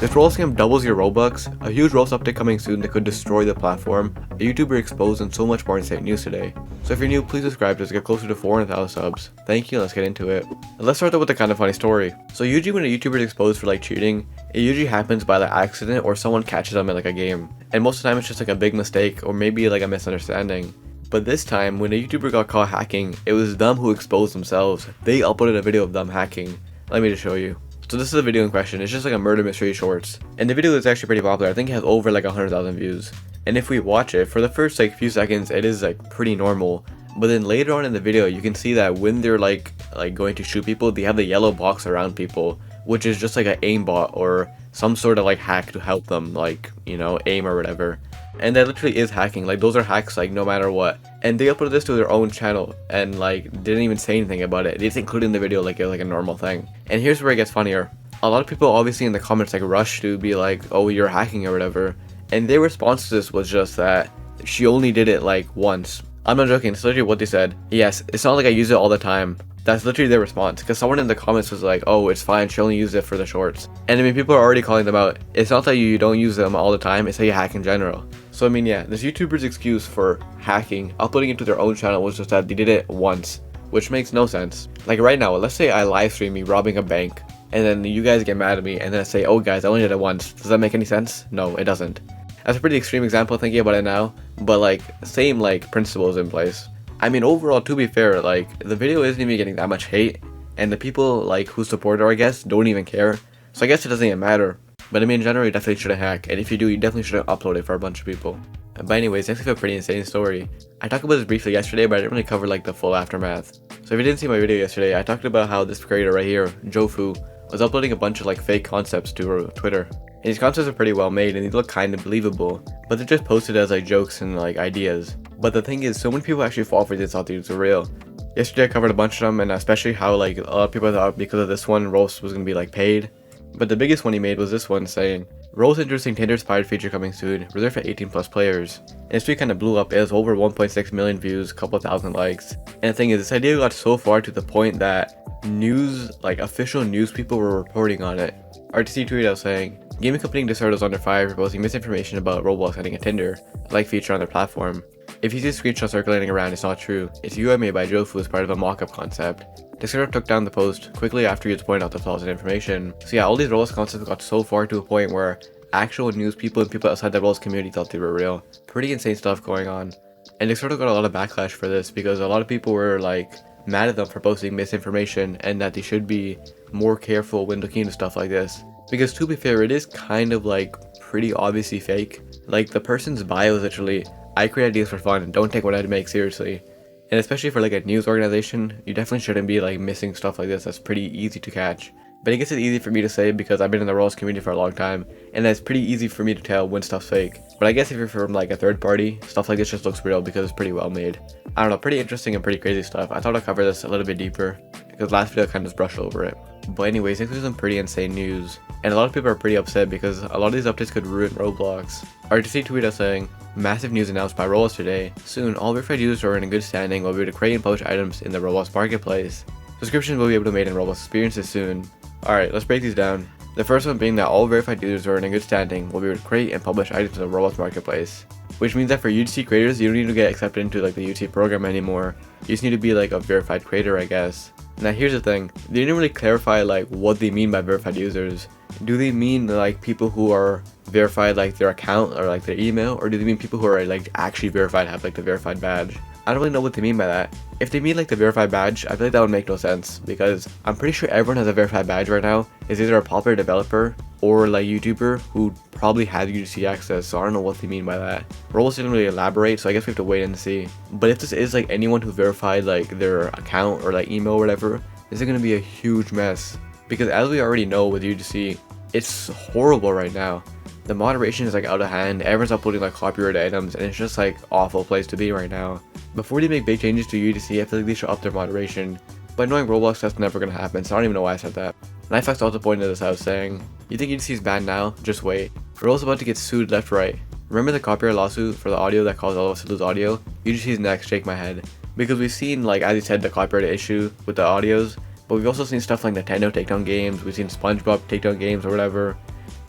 This role scam doubles your Robux, a huge roast update coming soon that could destroy the platform, a YouTuber exposed, and so much more insane news today. So if you're new, please subscribe to us to get closer to 400,000 subs. Thank you, let's get into it. And let's start out with a kind of funny story. So usually when a YouTuber is exposed for like cheating, it usually happens by like accident or someone catches them in like a game. And most of the time it's just like a big mistake or maybe like a misunderstanding. But this time, when a YouTuber got caught hacking, it was them who exposed themselves. They uploaded a video of them hacking. Let me just show you. So this is the video in question. It's just like a murder mystery shorts. And the video is actually pretty popular. I think it has over like 100,000 views. And if we watch it, for the first like few seconds, it is like pretty normal. But then later on in the video, you can see that when they're like going to shoot people, they have the yellow box around people, which is just like an aimbot or some sort of like hack to help them like, you know, aim or whatever. And that literally is hacking. Like those are hacks like no matter what. And they uploaded this to their own channel and like didn't even say anything about it. They just included in the video like a normal thing. And here's where it gets funnier. A lot of people obviously in the comments like rush to be like, oh, you're hacking or whatever. And their response to this was just that she only did it like once. I'm not joking, it's literally what they said. Yes, it's not like I use it all the time. That's literally their response, because someone in the comments was like, oh, it's fine, she only used it for the shorts. And I mean, people are already calling them out. It's not that you don't use them all the time, it's that you hack in general. So I mean, yeah, this YouTuber's excuse for hacking, uploading it to their own channel was just that they did it once, which makes no sense. Like right now, let's say I live stream me robbing a bank, and then you guys get mad at me, and then I say, oh guys, I only did it once. Does that make any sense? No, it doesn't. That's a pretty extreme example thinking about it now, but like, same like principles in place. I mean, overall, to be fair, like, the video isn't even getting that much hate, and the people, like, who support her, I guess, don't even care, so I guess it doesn't even matter. But I mean, in general, you definitely shouldn't hack, and if you do, you definitely shouldn't upload it for a bunch of people. But anyways, next we have a pretty insane story. I talked about this briefly yesterday, but I didn't really cover, like, the full aftermath. So if you didn't see my video yesterday, I talked about how this creator right here, Jofu, was uploading a bunch of, like, fake concepts to Twitter. And these concepts are pretty well made, and they look kind of believable, but they're just posted as, like, jokes and, like, ideas. But the thing is, so many people actually fall for these thought these are real. Yesterday I covered a bunch of them, and especially how like a lot of people thought because of this one, Roast was gonna be like paid. But the biggest one he made was this one saying, Roast interesting Tinder-inspired feature coming soon, reserved for 18+ players. And this tweet kind of blew up. It has over 1.6 million views, couple thousand likes. And the thing is, this idea got so far to the point that news, like official news people were reporting on it. RTC tweeted out saying, gaming company Discord is under fire proposing misinformation about Roblox adding a Tinder-like feature on their platform. If you see a screenshot circulating around, it's not true. It's UI made by Jofu as part of a mock-up concept. Discord took down the post quickly after he had pointed out the flaws in information. So yeah, all these Roblox concepts got so far to a point where actual news people and people outside the Roblox community thought they were real. Pretty insane stuff going on. And Discord got a lot of backlash for this because a lot of people were like mad at them for posting misinformation and that they should be more careful when looking into stuff like this. Because to be fair, it is kind of like pretty obviously fake. Like the person's bio is literally, I create ideas for fun and don't take what I make seriously. And especially for like a news organization, you definitely shouldn't be like missing stuff like this. That's pretty easy to catch. But I guess it's easy for me to say because I've been in the Roblox community for a long time, and it's pretty easy for me to tell when stuff's fake. But I guess if you're from like a third party, stuff like this just looks real because it's pretty well made. I don't know, pretty interesting and pretty crazy stuff. I thought I'd cover this a little bit deeper because last video I kind of just brushed over it. But anyways, next is some pretty insane news. And a lot of people are pretty upset because a lot of these updates could ruin Roblox. RTC tweeted saying, massive news announced by Roblox today. Soon, all verified users who are in good standing will be able to create and publish items in the Roblox marketplace. Subscriptions will be able to be made in Roblox experiences soon. Alright, let's break these down. The first one being that all verified users who are in good standing will be able to create and publish items in the Roblox marketplace. Which means that for UGC creators, you don't need to get accepted into like the UGC program anymore. You just need to be like a verified creator, I guess. Now here's the thing, they didn't really clarify like what they mean by verified users. Do they mean like people who are verified like their account or like their email, or do they mean people who are like actually verified, have like the verified badge? I don't really know what they mean by that. If they mean like the verified badge, I feel like that would make no sense because I'm pretty sure everyone has a verified badge right now. Is either a popular developer or like YouTuber who probably has UGC access, so I don't know what they mean by that. Roblox didn't really elaborate, so I guess we have to wait and see. But if this is like anyone who verified like their account or like email or whatever, this is going to be a huge mess. Because as we already know with UGC, it's horrible right now. The moderation is like out of hand, everyone's uploading like copyrighted items, and it's just like awful place to be right now. Before they make big changes to UGC, I feel like they should up their moderation. But knowing Roblox, that's never gonna happen, so I don't even know why I said that. Nightfax also pointed this out saying, you think UGC is banned now? Just wait. Roblox about to get sued left right. Remember the copyright lawsuit for the audio that caused all of us to lose audio? UGC is next, shake my head. Because we've seen, like as you said, the copyright issue with the audios, but we've also seen stuff like Nintendo take down games, we've seen SpongeBob take down games or whatever.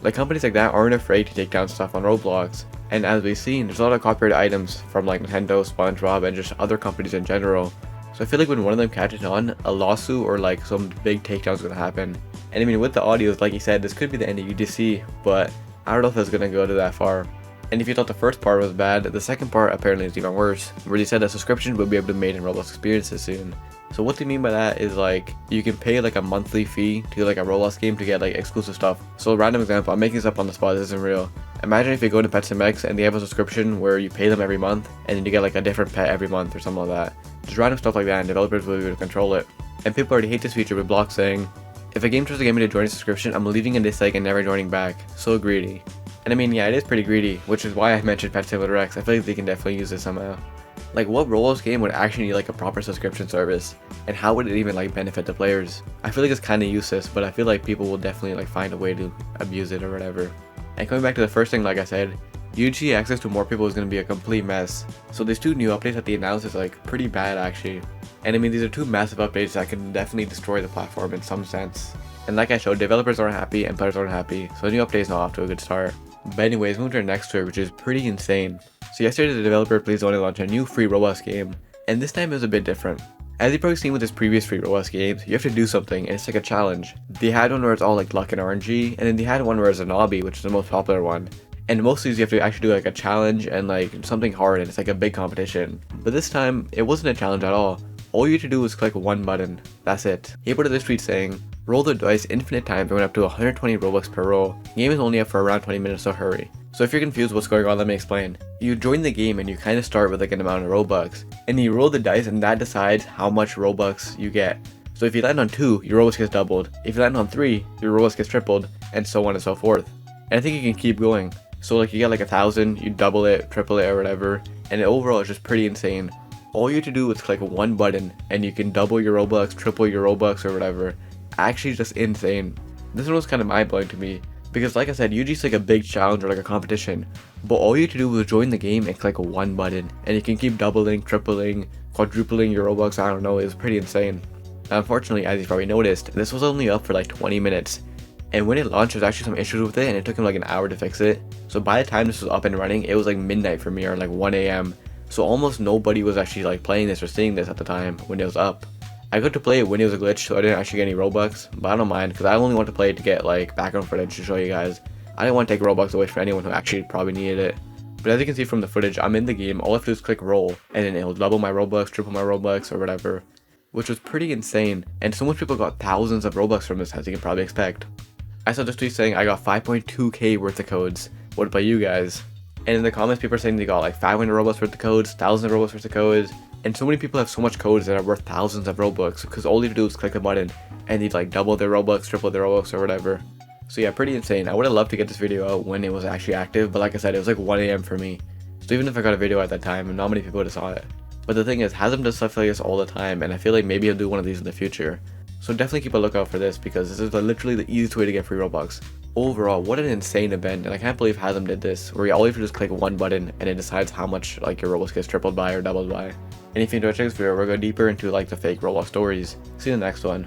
Like companies like that aren't afraid to take down stuff on Roblox. And as we've seen, there's a lot of copyrighted items from like Nintendo, SpongeBob, and just other companies in general. So I feel like when one of them catches on, a lawsuit or like some big takedown is going to happen. And I mean, with the audios, like you said, this could be the end of UGC, but I don't know if it's going to go to that far. And if you thought the first part was bad, the second part apparently is even worse, where they said that subscriptions will be able to be made in Roblox experiences soon. So what they mean by that is like, you can pay like a monthly fee to like a Roblox game to get like exclusive stuff. So a random example, I'm making this up on the spot, this isn't real. Imagine if you go to Pets MX and they have a subscription where you pay them every month and then you get like a different pet every month or something like that. Just random stuff like that, and developers will be able to control it. And people already hate this feature with blocks saying, if a game tries to get me to join a subscription, I'm leaving a dislike and never joining back. So greedy. And I mean, yeah, it is pretty greedy, which is why I mentioned Pet Simulator X. I feel like they can definitely use this somehow. Like, what Roblox game would actually need like a proper subscription service, and how would it even like benefit the players? I feel like it's kind of useless, but I feel like people will definitely like find a way to abuse it or whatever. And coming back to the first thing, like I said, UGC access to more people is going to be a complete mess. So these two new updates that they announced is like pretty bad actually. And I mean, these are two massive updates that can definitely destroy the platform in some sense. And like I showed, developers aren't happy and players aren't happy, so the new update is not off to a good start. But anyways, moving to our next story, which is pretty insane. So yesterday the developer Please Only launched a new free Roblox game, and this time it was a bit different. As you've probably seen with his previous free Roblox games, you have to do something, and it's like a challenge. They had one where it's all like luck and RNG, and then they had one where it's an obby, which is the most popular one. And most of these you have to actually do like a challenge and like something hard, and it's like a big competition. But this time, it wasn't a challenge at all. All you had to do was click one button. That's it. He put this tweet saying, roll the dice infinite times going up to 120 Robux per roll. Game is only up for around 20 minutes, so hurry. So if you're confused what's going on, let me explain. You join the game and you kind of start with like an amount of Robux. And you roll the dice and that decides how much Robux you get. So if you land on 2, your Robux gets doubled. If you land on 3, your Robux gets tripled, and so on and so forth. And I think you can keep going. So like you get like 1,000, you double it, triple it, or whatever. And overall it's just pretty insane. All you have to do is click one button and you can double your Robux, triple your Robux, or whatever. Actually just insane. This one was kind of mind-blowing to me, because like I said, UGC is like a big challenge or like a competition, but all you have to do is join the game and click one button, and you can keep doubling, tripling, quadrupling your Robux. I don't know, it was pretty insane. Now, unfortunately, as you probably noticed, this was only up for like 20 minutes, and when it launched, there's actually some issues with it, and it took him like an hour to fix it. So by the time this was up and running, it was like midnight for me, or like 1 AM. So almost nobody was actually like playing this or seeing this at the time when it was up. I got to play it when it was a glitch, so I didn't actually get any Robux, but I don't mind, because I only want to play it to get like background footage to show you guys. I didn't want to take Robux away from anyone who actually probably needed it. But as you can see from the footage, I'm in the game, all I have to do is click roll, and then it'll double my Robux, triple my Robux, or whatever. Which was pretty insane, and so much people got thousands of Robux from this, as you can probably expect. I saw this tweet saying I got 5.2k worth of codes. What about you guys? And in the comments, people are saying they got like 500 Robux worth of codes, 1,000 Robux worth of codes. And so many people have so much codes that are worth thousands of Robux, because all you have to do is click a button and they'd like double their Robux, triple their Robux, or whatever. So yeah, pretty insane. I would have loved to get this video out when it was actually active, but like I said, it was like 1 AM for me. So even if I got a video at that time, not many people would have saw it. But the thing is, Hasm does stuff like this all the time, and I feel like maybe he'll do one of these in the future. So definitely keep a lookout for this, because this is literally the easiest way to get free Robux. Overall, what an insane event, and I can't believe Hasm did this, where all you have to just click one button and it decides how much like your Robux gets tripled by or doubled by. And if you enjoyed this video, we'll go deeper into like the fake Roblox stories. See you in the next one.